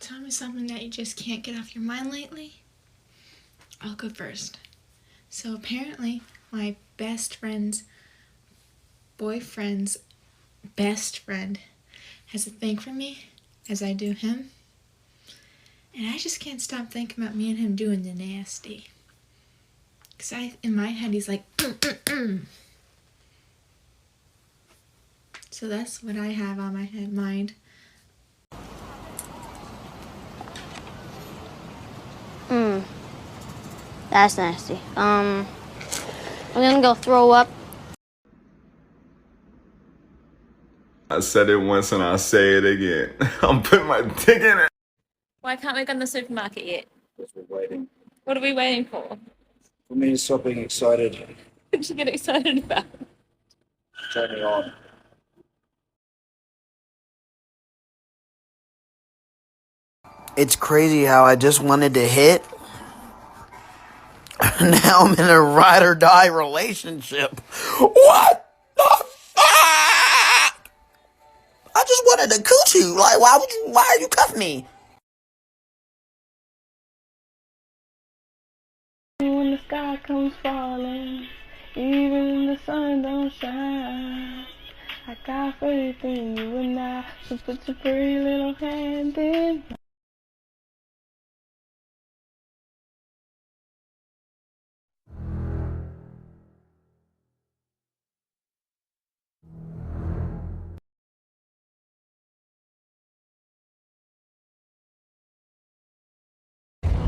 Tell me something that you just can't get off your mind lately. I'll go first. So apparently, my best friend's boyfriend's best friend has a thing for me, as I do him. And I just can't stop thinking about me and him doing the nasty. Because in my head, he's like, So that's what I have on my mind. That's nasty. I'm gonna go throw up. I said it once and I'll say it again. I'm putting my dick in it. Why can't we go in the supermarket yet? Because we're waiting. What are we waiting for? For me to stop being excited. What did you get excited about? Turn me on. It's crazy how I just wanted to hit. Now I'm in a ride or die relationship. What the fuck? I just wanted to cooch you. Like, why are you cuffing me? When the sky comes falling, even the sun don't shine, I got faith in you and I, so put your pretty little hand in mine.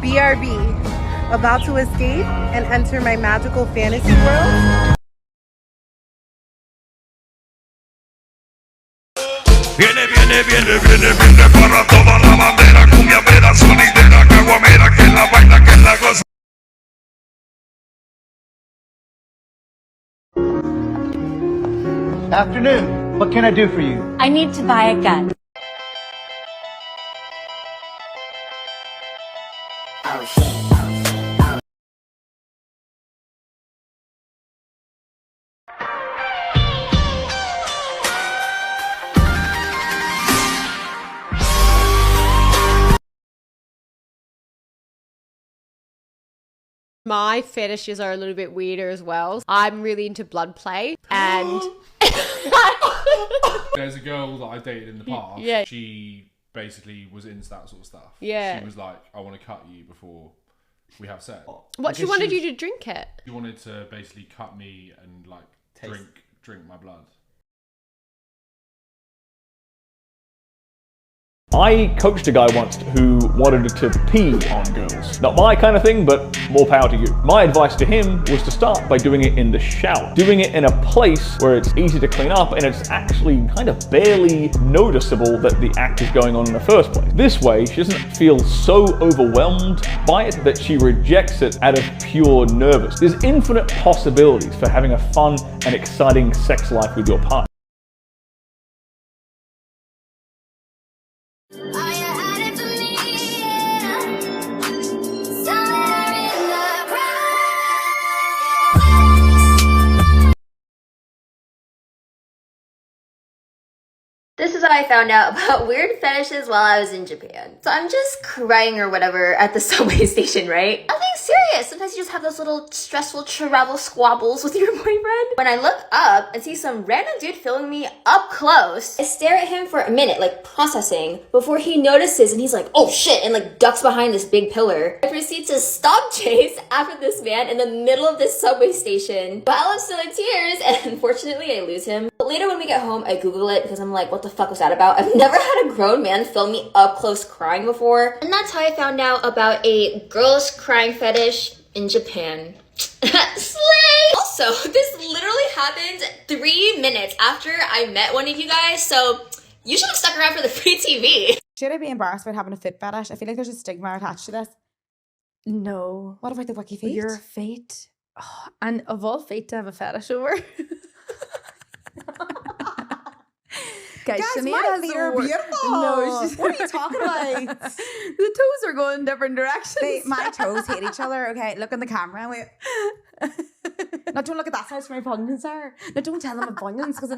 BRB, about to escape and enter my magical fantasy world. Viene, viene, viene, viene, viene para toda la bandera, cumbiambera, sonidera, caguamera, que la baila, que la goza. Afternoon. What can I do for you? I need to buy a gun. My fetishes are a little bit weirder as well. I'm really into blood play, and there's a girl that I dated in the past. Yeah. She basically was into that sort of stuff. Yeah. She was like, I want to cut you before we have sex. What, she wanted you to drink it? She wanted to basically cut me and like drink my blood. I coached a guy once who wanted to pee on girls. Not my kind of thing, but more power to you. My advice to him was to start by doing it in the shower. Doing it in a place where it's easy to clean up and it's actually kind of barely noticeable that the act is going on in the first place. This way, she doesn't feel so overwhelmed by it that she rejects it out of pure nervous. There's infinite possibilities for having a fun and exciting sex life with your partner. This is what I found out about weird fetishes while I was in Japan. So I'm just crying or whatever at the subway station, right? Nothing serious. Sometimes you just have those little stressful travel squabbles with your boyfriend. When I look up and see some random dude filming me up close, I stare at him for a minute, like processing, before he notices and he's like, oh shit, and like ducks behind this big pillar. I proceed to stop chase after this man in the middle of this subway station while I'm still in tears, and unfortunately I lose him. But later when we get home, I Google it because I'm like, what the fuck was that about? I've never had a grown man film me up close crying before. And that's how I found out about a girls crying fetish in Japan. Slay! Also, this literally happened 3 minutes after I met one of you guys, so you should have stuck around for the free TV. Should I be embarrassed about having a foot fetish? I feel like there's a stigma attached to this. No. What about the wacky feet? Your feet. Oh, and of all feet to have a fetish over. Guys, Guys, Sinead my has feet the are beautiful. No, she's... What are you talking about? The toes are going different directions. My toes hate each other. Okay, look in the camera. Wait. No, don't look at that side where my bunions are. No, don't tell them my bunions because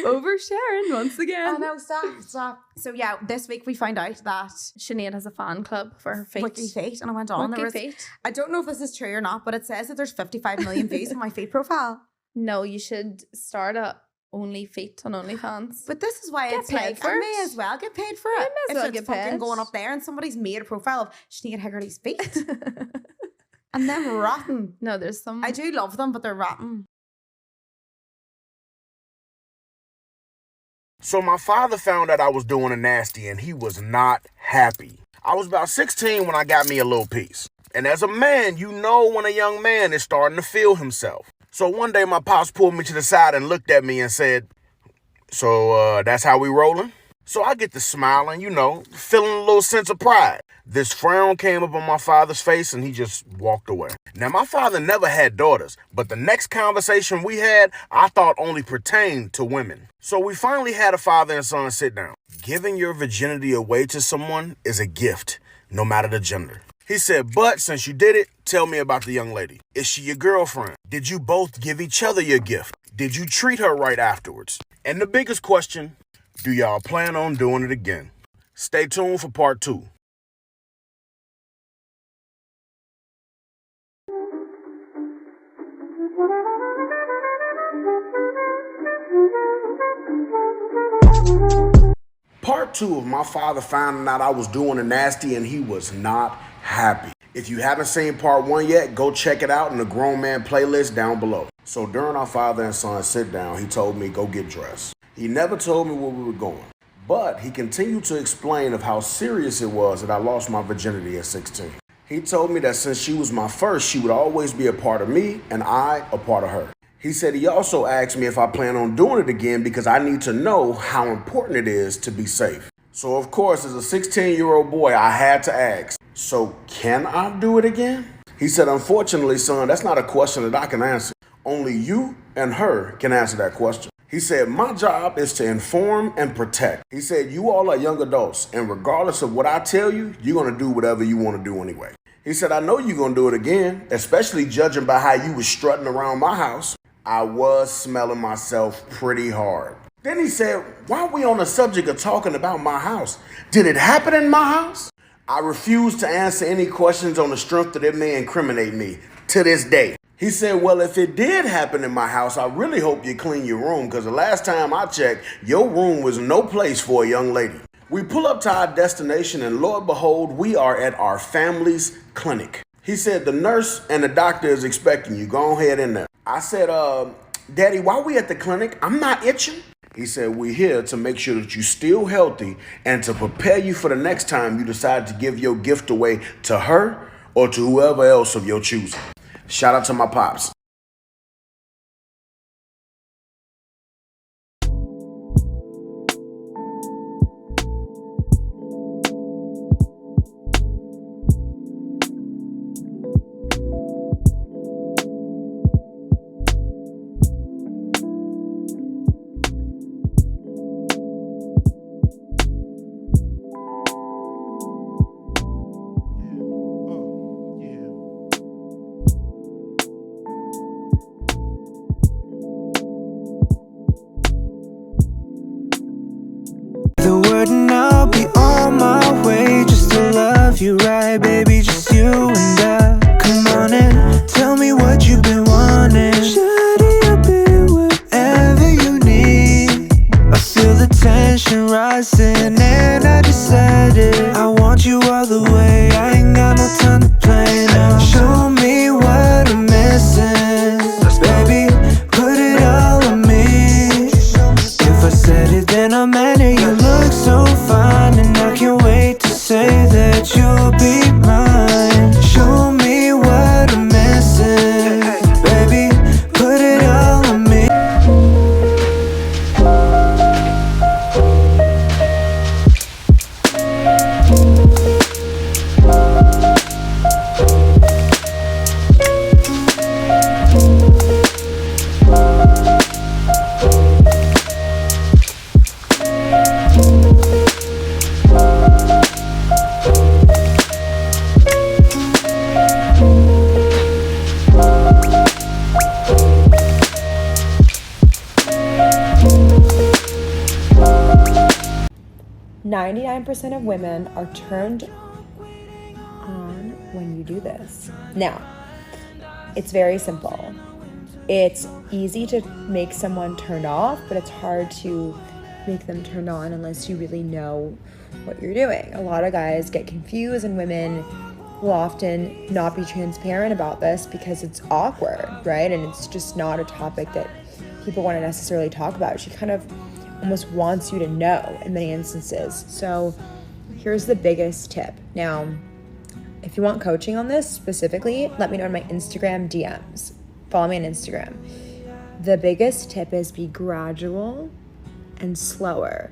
Oversharing once again. I know, stop. So yeah, this week we found out that Sinead has a fan club for her feet. Wiki feet, and I went on. Wiki feet. I don't know if this is true or not, but it says that there's 55 million views on my feet profile. No, you should start at Only Feet on OnlyFans. But this is why Get it's paid like, for I it. may as well get paid for it. I may as well if it's get fucking paid. going up there and somebody's made a profile of Sinead Higgerty's feet. And them rotten. No, there's some... I do love them, but they're rotten. So my father found out I was doing a nasty and he was not happy. I was about 16 when I got me a little piece. And as a man, you know when a young man is starting to feel himself. So one day my pops pulled me to the side and looked at me and said, so that's how we rolling? So I get to smiling, feeling a little sense of pride. This frown came up on my father's face and he just walked away. Now, my father never had daughters, but the next conversation we had, I thought only pertained to women. So we finally had a father and son sit down. Giving your virginity away to someone is a gift, no matter the gender. He said, but since you did it, tell me about the young lady. Is she your girlfriend? Did you both give each other your gift? Did you treat her right afterwards? And the biggest question, do y'all plan on doing it again? Stay tuned for part 2. Part 2 of my father finding out I was doing a nasty and he was not happy. If you haven't seen part 1 yet, go check it out in the Grown Man playlist down below. So during our father and son sit down, he told me go get dressed. He never told me where we were going, but he continued to explain of how serious it was that I lost my virginity at 16. He told me that since she was my first, she would always be a part of me and I a part of her. He said he also asked me if I plan on doing it again because I need to know how important it is to be safe. So of course, as a 16-year-old boy, I had to ask, so can I do it again? He said, unfortunately, son, that's not a question that I can answer. Only you and her can answer that question. He said, my job is to inform and protect. He said, you all are young adults, and regardless of what I tell you, you're going to do whatever you want to do anyway. He said, I know you're going to do it again, especially judging by how you was strutting around my house. I was smelling myself pretty hard. Then he said, why are we on the subject of talking about my house? Did it happen in my house? I refuse to answer any questions on the strength that it may incriminate me to this day. He said, well, if it did happen in my house, I really hope you clean your room because the last time I checked, your room was no place for a young lady. We pull up to our destination and lo and behold, we are at our family's clinic. He said, the nurse and the doctor is expecting you. Go ahead in there. I said, Daddy, why we at the clinic? I'm not itching. He said, we're here to make sure that you're still healthy and to prepare you for the next time you decide to give your gift away to her or to whoever else of your choosing. Shout out to my pops. 99% of women are turned on when you do this. Now, it's very simple. It's easy to make someone turned off, but it's hard to make them turned on unless you really know what you're doing. A lot of guys get confused, and women will often not be transparent about this because it's awkward, right? And it's just not a topic that people want to necessarily talk about. She kind of almost wants you to know in many instances. So here's the biggest tip. Now, if you want coaching on this specifically, let me know in my Instagram DMs. Follow me on Instagram. The biggest tip is be gradual and slower.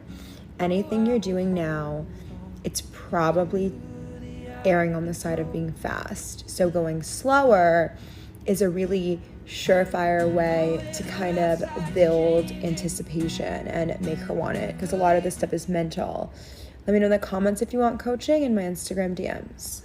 Anything you're doing now, it's probably erring on the side of being fast. So going slower is a really surefire way to kind of build anticipation and make her want it, because a lot of this stuff is mental. Let me know in the comments if you want coaching in my Instagram DMs.